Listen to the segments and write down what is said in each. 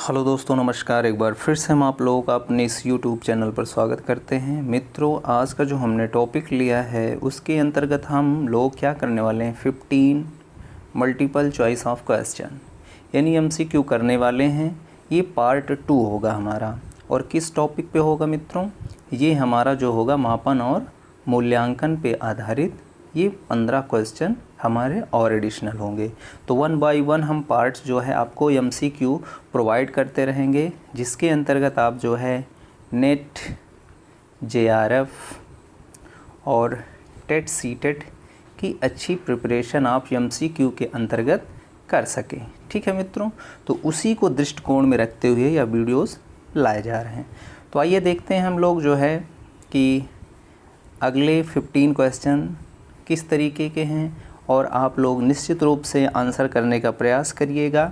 Hello दोस्तों, नमस्कार। एक बार फिर से हम आप लोगों का अपने इस यूट्यूब चैनल पर स्वागत करते हैं। मित्रों, आज का जो हमने टॉपिक लिया है उसके अंतर्गत हम लोग क्या करने वाले हैं, 15 मल्टीपल चॉइस ऑफ क्वेश्चन यानी MCQ करने वाले हैं। ये पार्ट 2 होगा हमारा। और किस टॉपिक पे होगा मित्रों? ये हमारा जो होगा मापन और मूल्यांकन पे आधारित ये 15 क्वेश्चन हमारे और एडिशनल होंगे। तो 1 बाय 1 हम पार्ट्स जो है आपको MCQ प्रोवाइड करते रहेंगे, जिसके अंतर्गत आप जो है नेट, JRF और टेट सीटेट की अच्छी प्रिपरेशन आप MCQ के अंतर्गत कर सकें। ठीक है मित्रों, तो उसी को दृष्टिकोण में रखते हुए यह वीडियोस लाए जा रहे हैं। तो आइए देखते हैं हम लोग जो है कि अगले 15 क्वेश्चन किस तरीके के हैं, और आप लोग निश्चित रूप से आंसर करने का प्रयास करिएगा।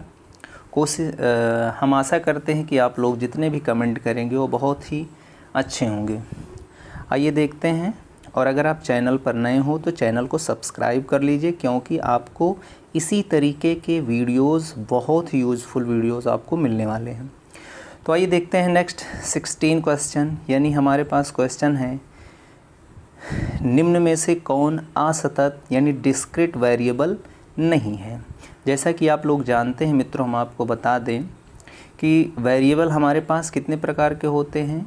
हम आशा करते हैं कि आप लोग जितने भी कमेंट करेंगे वो बहुत ही अच्छे होंगे। आइए देखते हैं। और अगर आप चैनल पर नए हो तो चैनल को सब्सक्राइब कर लीजिए, क्योंकि आपको इसी तरीके के वीडियोस, बहुत ही यूज़फुल वीडियोस आपको मिलने वाले हैं। तो आइए देखते हैं नेक्स्ट 16 क्वेश्चन। यानी हमारे पास क्वेश्चन है, निम्न में से कौन असतत यानी डिस्क्रीट वेरिएबल नहीं है। जैसा कि आप लोग जानते हैं मित्रों, हम आपको बता दें कि वेरिएबल हमारे पास कितने प्रकार के होते हैं।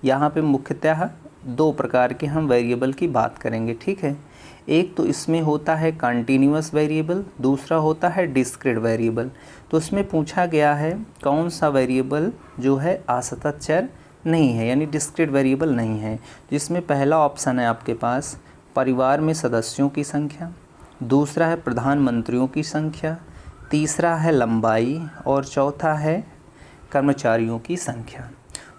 यहाँ पे मुख्यतः 2 प्रकार के हम वेरिएबल की बात करेंगे। ठीक है, एक तो इसमें होता है कंटिन्यूअस वेरिएबल, दूसरा होता है डिस्क्रीट वेरिएबल। तो उसमें पूछा गया है कौन सा वेरिएबल जो है असतत चर नहीं है यानी डिस्क्रीट वेरिएबल नहीं है। जिसमें पहला ऑप्शन है आपके पास परिवार में सदस्यों की संख्या, दूसरा है प्रधानमंत्रियों की संख्या, तीसरा है लंबाई और चौथा है कर्मचारियों की संख्या।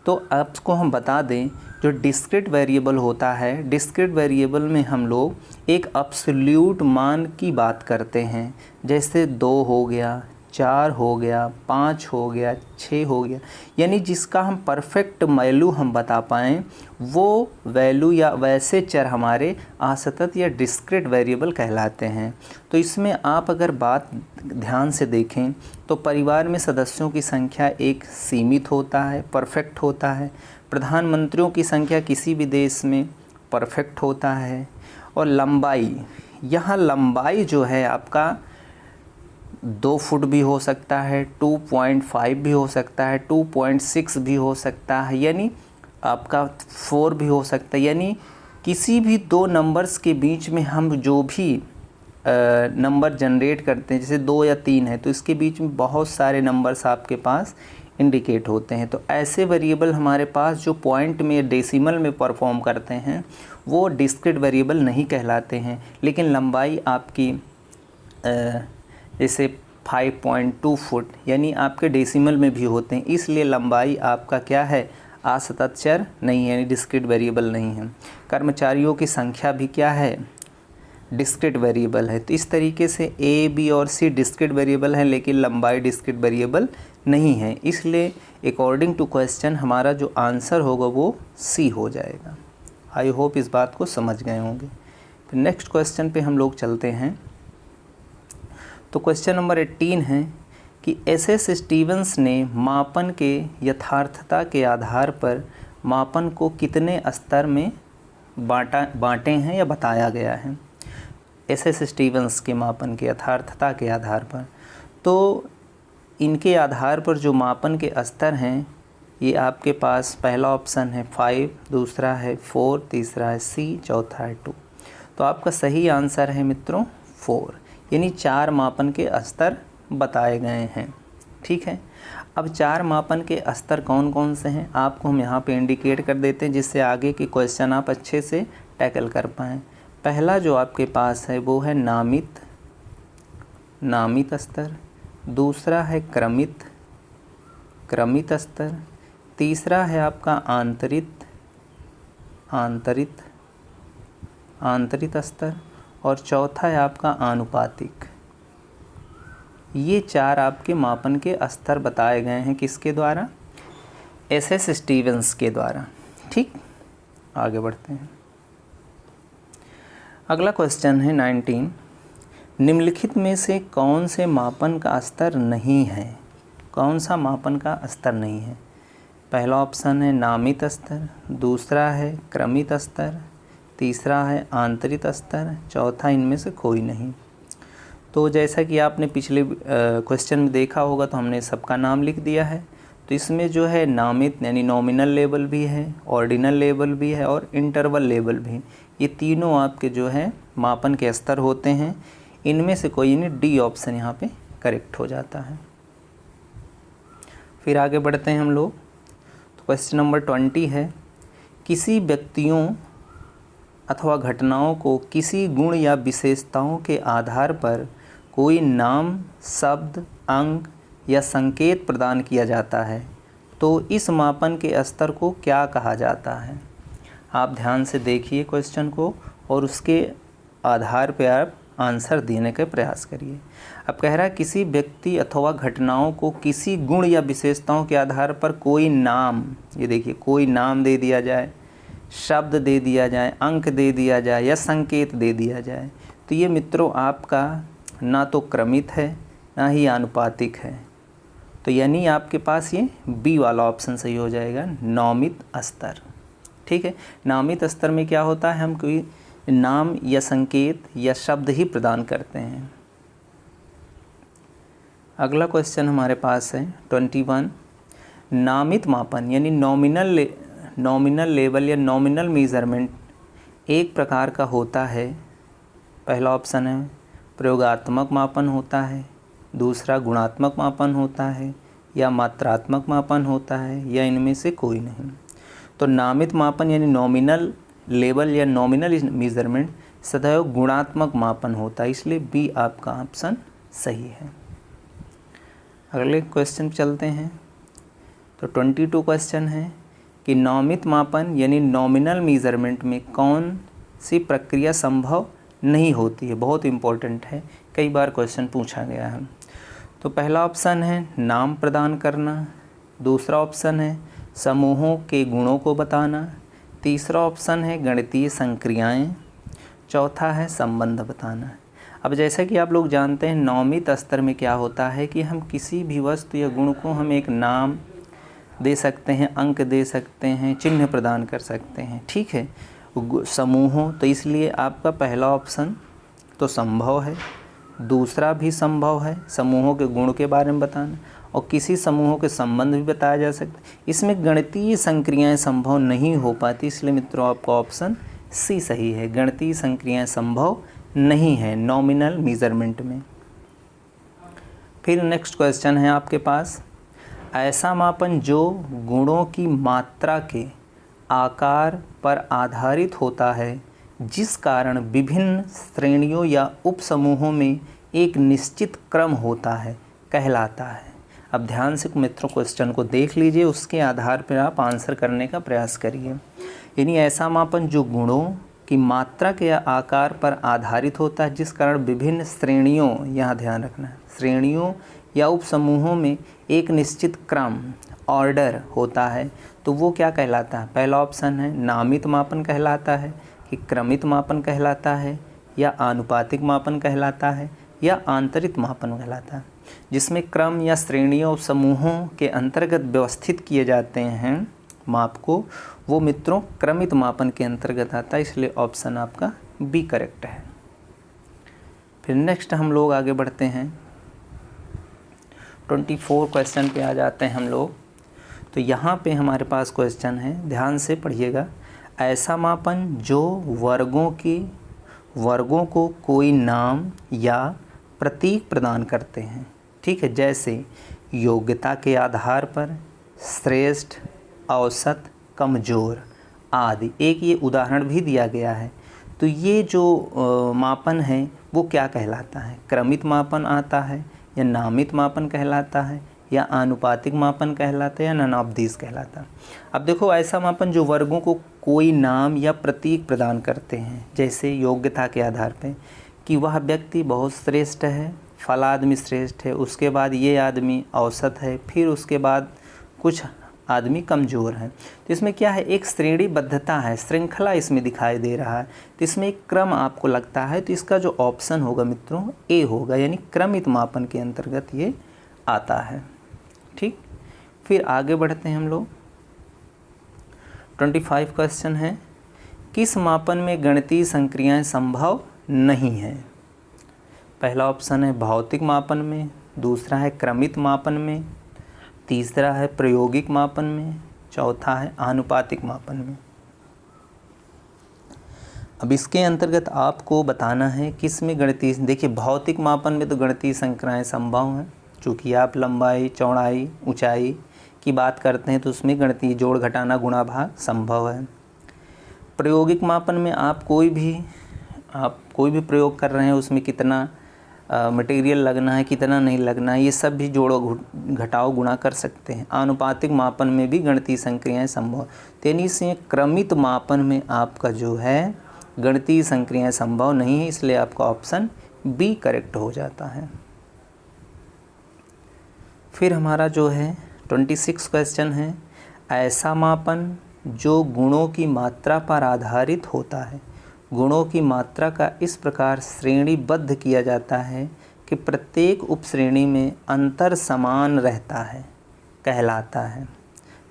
तो आपको हम बता दें, जो डिस्क्रीट वेरिएबल होता है, डिस्क्रीट वेरिएबल में हम लोग एक एब्सोल्यूट मान की बात करते हैं। जैसे 2 हो गया, 4 हो गया, 5 हो गया, 6 हो गया, यानी जिसका हम परफेक्ट वैल्यू हम बता पाएँ वो वैल्यू या वैसे चर हमारे असतत या डिस्क्रीट वेरिएबल कहलाते हैं। तो इसमें आप अगर बात ध्यान से देखें तो परिवार में सदस्यों की संख्या एक सीमित होता है, परफेक्ट होता है। प्रधानमंत्रियों की संख्या किसी भी देश में परफेक्ट होता है। और लंबाई, यहाँ लंबाई जो है आपका 2 फुट भी हो सकता है, 2.5 भी हो सकता है, 2.6 भी हो सकता है, यानी आपका 4 भी हो सकता है। यानी किसी भी 2 नंबर्स के बीच में हम जो भी नंबर जनरेट करते हैं, जैसे 2 या 3 है तो इसके बीच में बहुत सारे नंबर्स आपके पास इंडिकेट होते हैं। तो ऐसे वेरिएबल हमारे पास जो पॉइंट में, डेसिमल में परफॉर्म करते हैं वो डिस्क्रीट वेरिएबल नहीं कहलाते हैं। लेकिन लंबाई आपकी जैसे 5.2 फुट यानी आपके डेसिमल में भी होते हैं, इसलिए लंबाई आपका क्या है, असतत चर नहीं है यानी डिस्क्रीट वेरिएबल नहीं है। कर्मचारियों की संख्या भी क्या है, डिस्क्रीट वेरिएबल है। तो इस तरीके से A, B और C डिस्क्रीट वेरिएबल है, लेकिन लंबाई डिस्क्रीट वेरिएबल नहीं है। इसलिए अकॉर्डिंग टू क्वेश्चन हमारा जो आंसर होगा वो C हो जाएगा। आई होप इस बात को समझ गए होंगे। फिर नेक्स्ट क्वेश्चन पे हम लोग चलते हैं। तो क्वेश्चन नंबर 18 है कि SS स्टीवंस ने मापन के यथार्थता के आधार पर मापन को कितने स्तर में बांटे हैं या बताया गया है। SS स्टीवंस के मापन के यथार्थता के आधार पर, तो इनके आधार पर जो मापन के स्तर हैं ये आपके पास पहला ऑप्शन है 5, दूसरा है 4, तीसरा है C, चौथा है 2। तो आपका सही आंसर है मित्रों 4, यानी 4 मापन के स्तर बताए गए हैं। ठीक है, अब 4 मापन के स्तर कौन कौन से हैं आपको हम यहाँ पे इंडिकेट कर देते हैं, जिससे आगे के क्वेश्चन आप अच्छे से टैकल कर पाएँ। पहला जो आपके पास है वो है नामित स्तर, दूसरा है क्रमित स्तर, तीसरा है आपका आंतरित स्तर और चौथा है आपका आनुपातिक। ये 4 आपके मापन के स्तर बताए गए हैं किसके द्वारा, SS स्टीवंस के द्वारा। ठीक, आगे बढ़ते हैं। अगला क्वेश्चन है 19, निम्नलिखित में से कौन से मापन का स्तर नहीं है। कौन सा मापन का स्तर नहीं है? पहला ऑप्शन है नामित स्तर, दूसरा है क्रमित स्तर, तीसरा है आंतरिक स्तर, चौथा इनमें से कोई नहीं। तो जैसा कि आपने पिछले क्वेश्चन में देखा होगा तो हमने सबका नाम लिख दिया है। तो इसमें जो है नामित यानी नॉमिनल लेवल भी है, ऑर्डिनल लेवल भी है और इंटरवल लेवल भी। ये तीनों आपके जो है मापन के स्तर होते हैं। इनमें से कोई नहीं, डी ऑप्शन यहाँ पे करेक्ट हो जाता है। फिर आगे बढ़ते हैं हम लोग। तो क्वेश्चन नंबर 20 है, किसी व्यक्तियों अथवा घटनाओं को किसी गुण या विशेषताओं के आधार पर कोई नाम, शब्द, अंक या संकेत प्रदान किया जाता है तो इस मापन के स्तर को क्या कहा जाता है? आप ध्यान से देखिए क्वेश्चन को और उसके आधार पर आप आंसर देने का प्रयास करिए। अब कह रहा है किसी व्यक्ति अथवा घटनाओं को किसी गुण या विशेषताओं के आधार पर कोई नाम, ये देखिए कोई नाम दे दिया जाए, शब्द दे दिया जाए, अंक दे दिया जाए या संकेत दे दिया जाए। तो ये मित्रों आपका ना तो क्रमित है ना ही आनुपातिक है। तो यानी आपके पास ये बी वाला ऑप्शन सही हो जाएगा, नामित स्तर। ठीक है, नामित स्तर में क्या होता है, हम कोई नाम या संकेत या शब्द ही प्रदान करते हैं। अगला क्वेश्चन हमारे पास है 21, नामित मापन यानी नॉमिनल लेवल या नॉमिनल मेजरमेंट एक प्रकार का होता है। पहला ऑप्शन है प्रयोगात्मक मापन होता है, दूसरा गुणात्मक मापन होता है या मात्रात्मक मापन होता है या इनमें से कोई नहीं। तो नामित मापन यानी नॉमिनल लेवल या नॉमिनल मेजरमेंट सदैव गुणात्मक मापन होता है, इसलिए बी आपका ऑप्शन सही है। अगले क्वेश्चन चलते हैं। तो 22 क्वेश्चन है कि नामित मापन यानी नॉमिनल मेजरमेंट में कौन सी प्रक्रिया संभव नहीं होती है? बहुत इम्पोर्टेंट है, कई बार क्वेश्चन पूछा गया है। तो पहला ऑप्शन है नाम प्रदान करना, दूसरा ऑप्शन है समूहों के गुणों को बताना, तीसरा ऑप्शन है गणितीय संक्रियाएं, चौथा है संबंध बताना। अब जैसा कि आप लोग जानते हैं नामित स्तर में क्या होता है कि हम किसी भी वस्तु या गुण को हम एक नाम दे सकते हैं, अंक दे सकते हैं, चिन्ह प्रदान कर सकते हैं। ठीक है, समूहों, तो इसलिए आपका पहला ऑप्शन तो संभव है, दूसरा भी संभव है, समूहों के गुण के बारे में बताना, और किसी समूहों के संबंध भी बताया जा सकता है। इसमें गणितीय संक्रियाएं संभव नहीं हो पाती, इसलिए मित्रों आपका ऑप्शन सी सही है, गणितीय संक्रियाएं संभव नहीं है नॉमिनल मेजरमेंट में। फिर नेक्स्ट क्वेश्चन है आपके पास, ऐसा मापन जो गुणों की मात्रा के आकार पर आधारित होता है जिस कारण विभिन्न श्रेणियों या उपसमूहों में एक निश्चित क्रम होता है कहलाता है। अब ध्यान से मित्रों क्वेश्चन को देख लीजिए, उसके आधार पर आप आंसर करने का प्रयास करिए। यानी ऐसा मापन जो गुणों की मात्रा के आकार पर आधारित होता है जिस कारण विभिन्न श्रेणियों, यहाँ ध्यान रखना है, श्रेणियों या उपसमूहों में एक निश्चित क्रम, ऑर्डर होता है, तो वो क्या कहलाता है? पहला ऑप्शन है नामित मापन कहलाता है कि क्रमित मापन कहलाता है या आनुपातिक मापन कहलाता है या आंतरिक मापन कहलाता है। जिसमें क्रम या श्रेणियों समूहों के अंतर्गत व्यवस्थित किए जाते हैं माप को, वो मित्रों क्रमित मापन के अंतर्गत आता है, इसलिए ऑप्शन आपका बी करेक्ट है। फिर नेक्स्ट हम लोग आगे बढ़ते हैं, 24 क्वेश्चन पे आ जाते हैं हम लोग। तो यहाँ पे हमारे पास क्वेश्चन है, ध्यान से पढ़िएगा, ऐसा मापन जो वर्गों को कोई नाम या प्रतीक प्रदान करते हैं। ठीक है, जैसे योग्यता के आधार पर, श्रेष्ठ, औसत, कमज़ोर आदि। एक ये उदाहरण भी दिया गया है। तो ये जो मापन है वो क्या कहलाता है? क्रमित मापन आता है या नामित मापन कहलाता है या आनुपातिक मापन कहलाता है या नानावधीश कहलाता है? अब देखो, ऐसा मापन जो वर्गों को कोई नाम या प्रतीक प्रदान करते हैं, जैसे योग्यता के आधार पे कि वह व्यक्ति बहुत श्रेष्ठ है, फला आदमी श्रेष्ठ है, उसके बाद ये आदमी औसत है, फिर उसके बाद कुछ आदमी कमज़ोर है। तो इसमें क्या है, एक श्रेणीबद्धता है, श्रृंखला इसमें दिखाई दे रहा है। तो इसमें एक क्रम आपको लगता है, तो इसका जो ऑप्शन होगा मित्रों ए होगा, यानी क्रमित मापन के अंतर्गत ये आता है। ठीक, फिर आगे बढ़ते हैं हम लोग। 25 क्वेश्चन है, किस मापन में गणितीय संक्रियाएं संभव नहीं है? पहला ऑप्शन है भौतिक मापन में, दूसरा है क्रमित मापन में, तीसरा है प्रायोगिक मापन में, चौथा है आनुपातिक मापन में। अब इसके अंतर्गत आपको बताना है किस में गणितीय, देखिए भौतिक मापन में तो गणितीय संक्रियाएं संभव हैं, चूँकि आप लंबाई, चौड़ाई, ऊंचाई की बात करते हैं तो उसमें गणितीय जोड़, घटाना, गुणा, भाग संभव है। प्रायोगिक मापन में आप कोई भी प्रयोग कर रहे हैं, उसमें कितना मटेरियल लगना है, कितना नहीं लगना है, ये सब भी जोड़ो, घटाओ, गुणा कर सकते हैं। आनुपातिक मापन में भी गणितीय संक्रियाएं संभव, यानी से क्रमित मापन में आपका जो है गणितीय संक्रियाएं संभव नहीं है, इसलिए आपका ऑप्शन बी करेक्ट हो जाता है। फिर हमारा जो है 26 क्वेश्चन है, ऐसा मापन जो गुणों की मात्रा पर आधारित होता है। गुणों की मात्रा का इस प्रकार श्रेणीबद्ध किया जाता है कि प्रत्येक उपश्रेणी में अंतर समान रहता है, कहलाता है।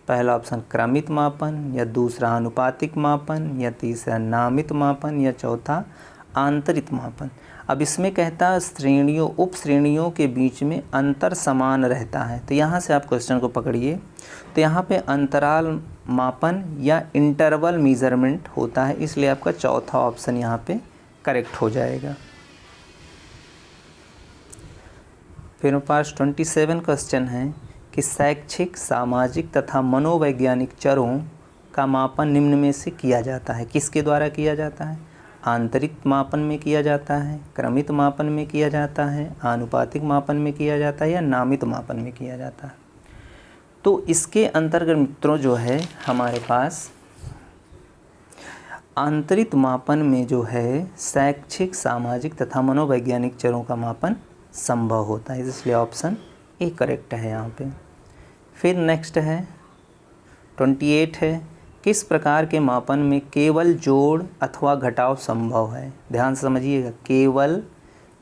पहला ऑप्शन क्रमित मापन, या दूसरा अनुपातिक मापन, या तीसरा नामित मापन, या चौथा आंतरिक मापन। अब इसमें कहता है श्रेणियों, उप श्रेणियों के बीच में अंतर समान रहता है, तो यहाँ से आप क्वेश्चन को पकड़िए। तो यहाँ पे अंतराल मापन या इंटरवल मेजरमेंट होता है, इसलिए आपका चौथा ऑप्शन यहाँ पे करेक्ट हो जाएगा। फिर मेरे पास 27 क्वेश्चन है कि शैक्षिक, सामाजिक तथा मनोवैज्ञानिक चरों का मापन निम्न में से किया जाता है। किसके द्वारा किया जाता है? आंतरिक मापन में किया जाता है, क्रमित मापन में किया जाता है, आनुपातिक मापन में किया जाता है, या नामित मापन में किया जाता है। तो इसके अंतर्गत मित्रों जो है हमारे पास आंतरिक मापन में जो है शैक्षिक, सामाजिक तथा मनोवैज्ञानिक चरों का मापन संभव होता है, इसलिए ऑप्शन ए करेक्ट है यहाँ पे। फिर नेक्स्ट है 28 है, किस प्रकार के मापन में केवल जोड़ अथवा घटाव संभव है? ध्यान से समझिएगा, केवल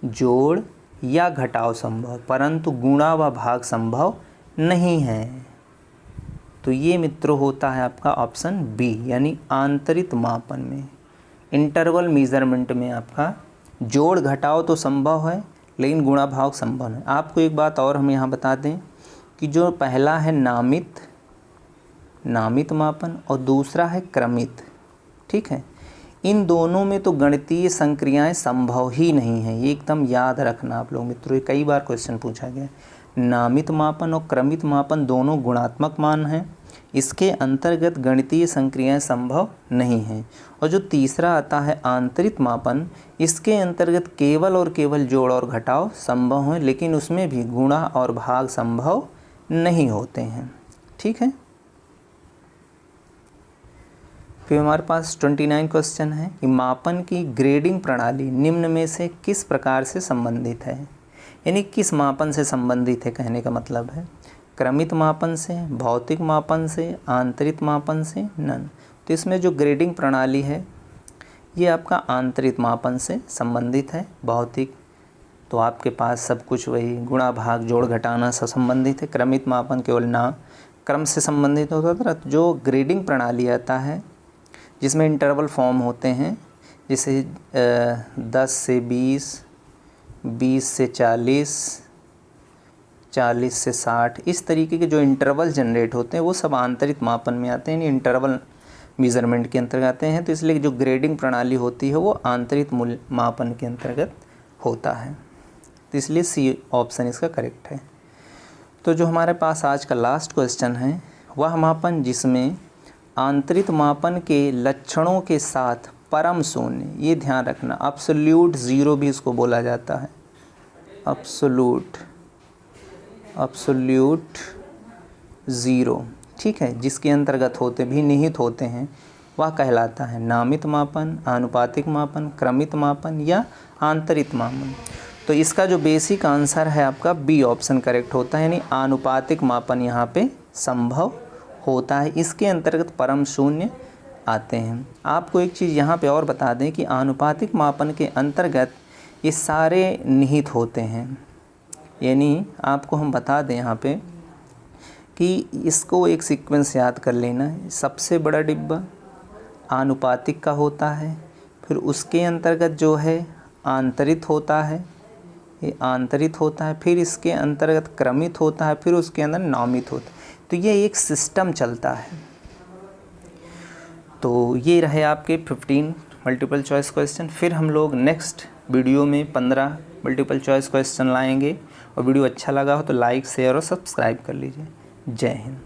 जोड़ या घटाव संभव, परंतु गुणा व भाग संभव नहीं है। तो ये मित्रों होता है आपका ऑप्शन बी, यानी आंतरिक मापन में, इंटरवल मेजरमेंट में आपका जोड़ घटाव तो संभव है लेकिन गुणा भाग संभव है। आपको एक बात और हम यहाँ बता दें कि जो पहला है नामित मापन और दूसरा है क्रमित, ठीक है, इन दोनों में तो गणितीय संक्रियाएं संभव ही नहीं है, ये एकदम याद रखना आप लोग मित्रों, ये कई बार क्वेश्चन पूछा गया। नामित मापन और क्रमित मापन दोनों गुणात्मक मान हैं, इसके अंतर्गत गणितीय संक्रियाएं संभव नहीं हैं। और जो तीसरा आता है आंतरिक मापन, इसके अंतर्गत केवल और केवल जोड़ और घटाव संभव हैं, लेकिन उसमें भी गुणा और भाग संभव नहीं होते हैं, ठीक है। फिर हमारे पास 29 क्वेश्चन है कि मापन की ग्रेडिंग प्रणाली निम्न में से किस प्रकार से संबंधित है? यानी किस मापन से संबंधित है कहने का मतलब है, क्रमित मापन से, भौतिक मापन से, आंतरिक मापन से, नन। तो इसमें जो ग्रेडिंग प्रणाली है ये आपका आंतरिक मापन से संबंधित है। भौतिक तो आपके पास सब कुछ वही गुणा भाग जोड़ घटाना से संबंधित है। क्रमित मापन केवल नाम क्रम से संबंधित होता था। जो ग्रेडिंग प्रणाली आता है जिसमें इंटरवल फॉर्म होते हैं, जैसे 10 से 20, 20 से 40, 40 से 60, इस तरीके के जो इंटरवल जनरेट होते हैं वो सब आंतरिक मापन में आते हैं, इंटरवल मेजरमेंट के अंतर्गत आते हैं। तो इसलिए जो ग्रेडिंग प्रणाली होती है वो आंतरिक मूल्य मापन के अंतर्गत होता है, तो इसलिए सी ऑप्शन इसका करेक्ट है। तो जो हमारे पास आज का लास्ट क्वेश्चन है वह मापन जिसमें आंतरिक मापन के लक्षणों के साथ परम शून्य, ये ध्यान रखना, अब्सोल्यूट ज़ीरो भी इसको बोला जाता है, अब्सोल्यूट ज़ीरो, ठीक है, जिसके अंतर्गत होते भी निहित होते हैं वह कहलाता है नामित मापन, आनुपातिक मापन, क्रमित मापन या आंतरिक मापन। तो इसका जो बेसिक आंसर है आपका बी ऑप्शन करेक्ट होता है, यानी आनुपातिक मापन यहाँ पे संभव होता है, इसके अंतर्गत परम शून्य आते हैं। आपको एक चीज़ यहाँ पे और बता दें कि आनुपातिक मापन के अंतर्गत ये सारे निहित होते हैं, यानी आपको हम बता दें यहाँ पे कि इसको एक सीक्वेंस याद कर लेना है। सबसे बड़ा डिब्बा आनुपातिक का होता है, फिर उसके अंतर्गत जो है आंतरित होता है, ये आंतरित होता है, फिर इसके अंतर्गत क्रमित होता है, फिर उसके अंदर नामित होता है। तो ये एक सिस्टम चलता है। तो ये रहे आपके 15 मल्टीपल चॉइस क्वेश्चन। फिर हम लोग नेक्स्ट वीडियो में 15 मल्टीपल चॉइस क्वेश्चन लाएंगे। और वीडियो अच्छा लगा हो तो लाइक, शेयर और सब्सक्राइब कर लीजिए। जय हिंद।